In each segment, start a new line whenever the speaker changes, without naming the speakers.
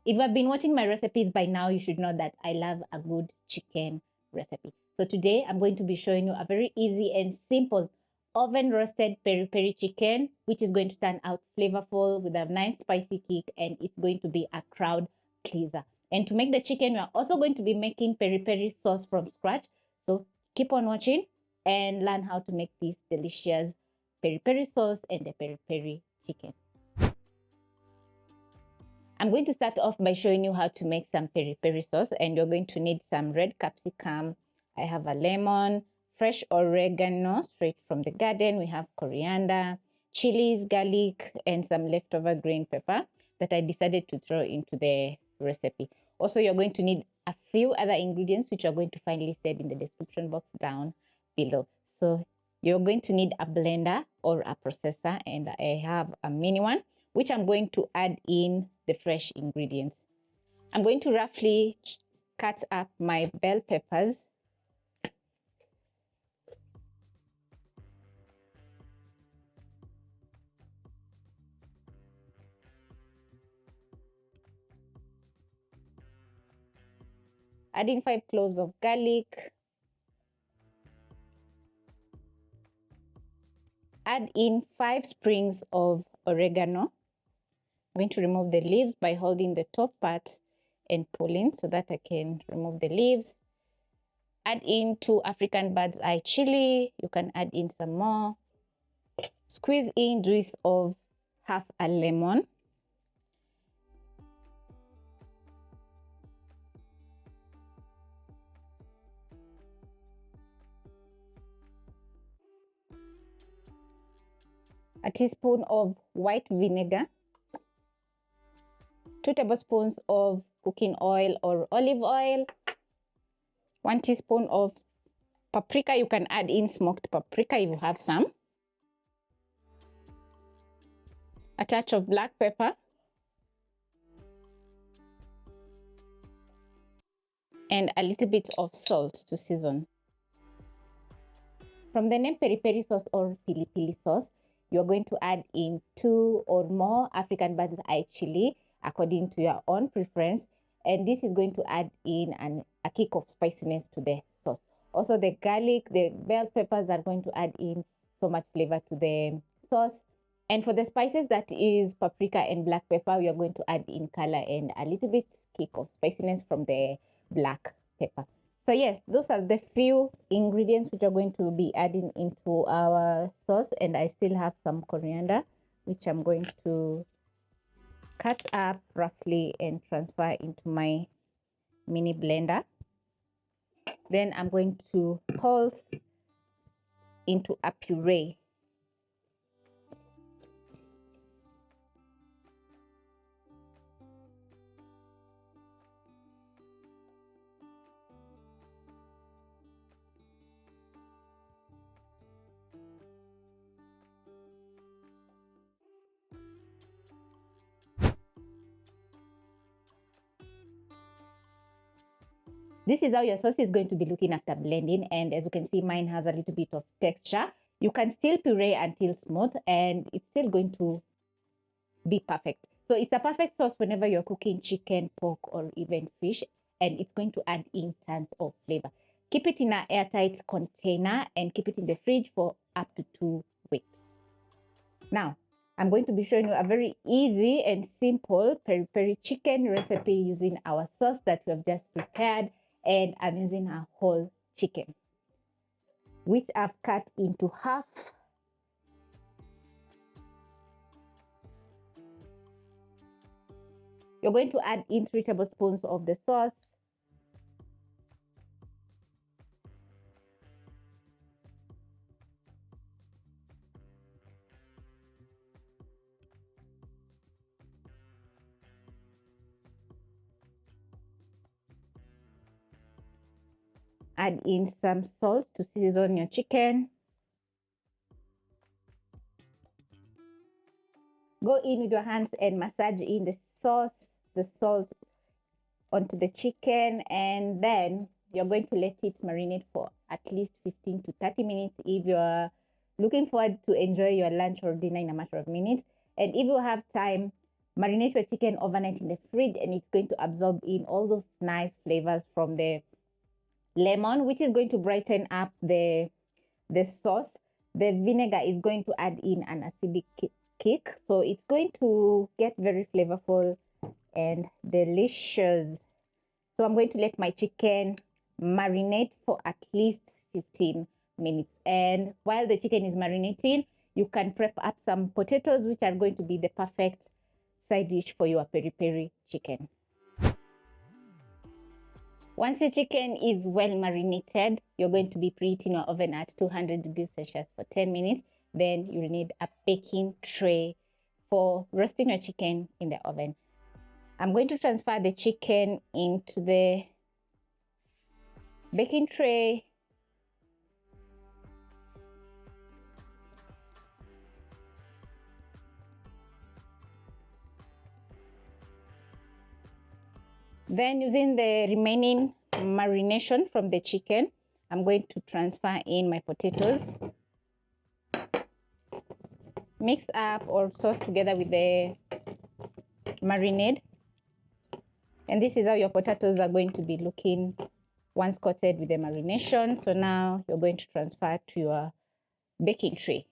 If you have been watching my recipes by now, you should know that I love a good chicken recipe. So today I'm going to be showing you a very easy and simple oven roasted peri peri chicken, which is going to turn out flavorful with a nice spicy kick, and it's going to be a crowd pleaser. And to make the chicken, we are also going to be making peri peri sauce from scratch. So keep on watching and learn how to make this delicious peri peri sauce and the peri peri chicken. I'm going to start off by showing you how to make some peri peri sauce, and you're going to need some red capsicum. I have a lemon, fresh oregano straight from the garden. We have coriander, chilies, garlic, and some leftover green pepper that I decided to throw into the recipe. Also, you're going to need a few other ingredients which you're going to find listed in the description box down below. So you're going to need a blender or a processor, and I have a mini one which I'm going to add in the fresh ingredients. I'm going to roughly cut up my bell peppers. Add in 5 cloves of garlic. Add in 5 sprigs of oregano. I'm going to remove the leaves by holding the top part and pulling so that I can remove the leaves. Add in 2 African bird's eye chili. You can add in some more. Squeeze in juice of half a lemon. A teaspoon of white vinegar. 2 tablespoons of cooking oil or olive oil. 1 teaspoon of paprika. You can add in smoked paprika if you have some. A touch of black pepper. And a little bit of salt to season. From the name peri peri sauce or pili pili sauce, you're going to add in 2 or more African bird's eye chili according to your own preference, and this is going to add in a kick of spiciness to the sauce. Also, the garlic, the bell peppers are going to add in so much flavor to the sauce. And for the spices, that is paprika and black pepper, we are going to add in color and a little bit kick of spiciness from the black pepper. So yes, those are the few ingredients which are going to be adding into our sauce, and I still have some coriander which I'm going to cut up roughly and transfer into my mini blender. Then I'm going to pulse into a puree. This is how your sauce is going to be looking after blending, and as you can see, mine has a little bit of texture. You can still puree until smooth and it's still going to be perfect. So it's a perfect sauce whenever you're cooking chicken, pork, or even fish, and it's going to add in tons of flavor. Keep it in an airtight container and keep it in the fridge for up to 2 weeks. Now, I'm going to be showing you a very easy and simple peri peri chicken recipe using our sauce that we have just prepared. And I'm using a whole chicken, which I've cut into half. You're going to add in 3 tablespoons of the sauce. Add in some salt to season your chicken. Go in with your hands and massage in the sauce, the salt onto the chicken, and then you're going to let it marinate for at least 15 to 30 minutes if you're looking forward to enjoy your lunch or dinner in a matter of minutes. And if you have time, marinate your chicken overnight in the fridge, and it's going to absorb in all those nice flavors from the lemon, which is going to brighten up the sauce. The vinegar is going to add in an acidic kick, so it's going to get very flavorful and delicious. So I'm going to let my chicken marinate for at least 15 minutes. And while the chicken is marinating, you can prep up some potatoes, which are going to be the perfect side dish for your peri peri chicken. Once your chicken is well marinated, you're going to be preheating your oven at 200 degrees Celsius for 10 minutes. Then you'll need a baking tray for roasting your chicken in the oven. I'm going to transfer the chicken into the baking tray. Then, using the remaining marination from the chicken, I'm going to transfer in my potatoes. Mix up or sauce together with the marinade. And this is how your potatoes are going to be looking once coated with the marination. So now you're going to transfer to your baking tray.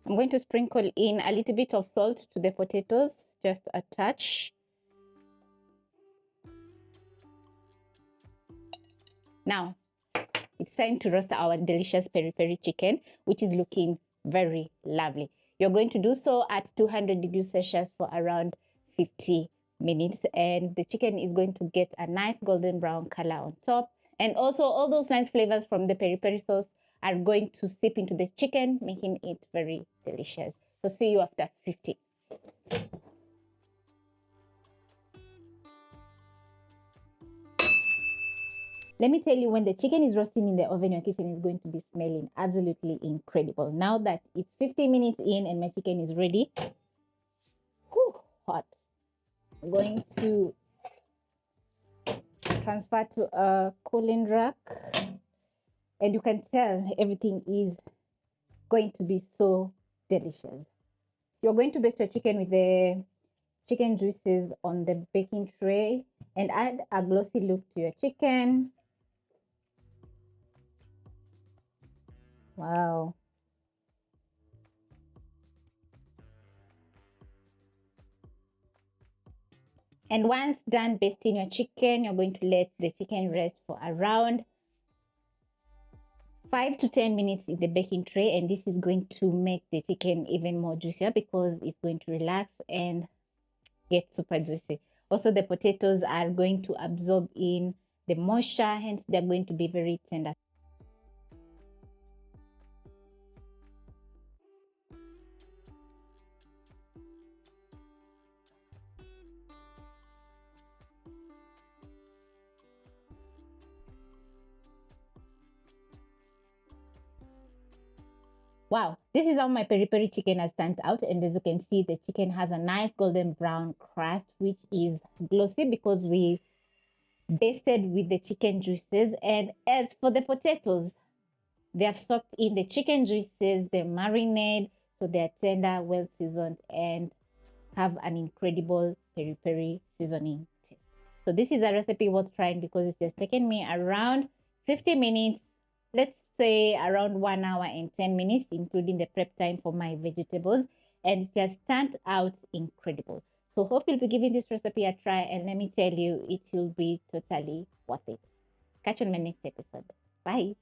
I'm going to sprinkle in a little bit of salt to the potatoes, just a touch. Now, it's time to roast our delicious peri peri chicken, which is looking very lovely. You're going to do so at 200 degrees Celsius for around 50 minutes. And the chicken is going to get a nice golden brown color on top. And also all those nice flavors from the peri peri sauce are going to seep into the chicken, making it very delicious. So see you after 50. Let me tell you, when the chicken is roasting in the oven, your kitchen is going to be smelling absolutely incredible. Now that it's 50 minutes in and my chicken is ready, hot, I'm going to transfer to a cooling rack. And you can tell everything is going to be so delicious. So you're going to baste your chicken with the chicken juices on the baking tray and add a glossy look to your chicken. Wow. And once done basting your chicken, you're going to let the chicken rest for around 5 to 10 minutes in the baking tray, and this is going to make the chicken even more juicier because it's going to relax and get super juicy. Also, the potatoes are going to absorb in the moisture, hence they're going to be very tender. Wow, this is how my peri peri chicken has turned out, and as you can see, the chicken has a nice golden brown crust, which is glossy because we basted with the chicken juices. And as for the potatoes, they have soaked in the chicken juices, the marinade, so they're tender, well seasoned, and have an incredible peri peri seasoning taste. So this is a recipe worth trying because it has taken me around 50 minutes, let's say around 1 hour and 10 minutes, including the prep time for my vegetables, and it has turned out incredible. So hope you'll be giving this recipe a try, and let me tell you, it will be totally worth it. Catch you on my next episode. Bye.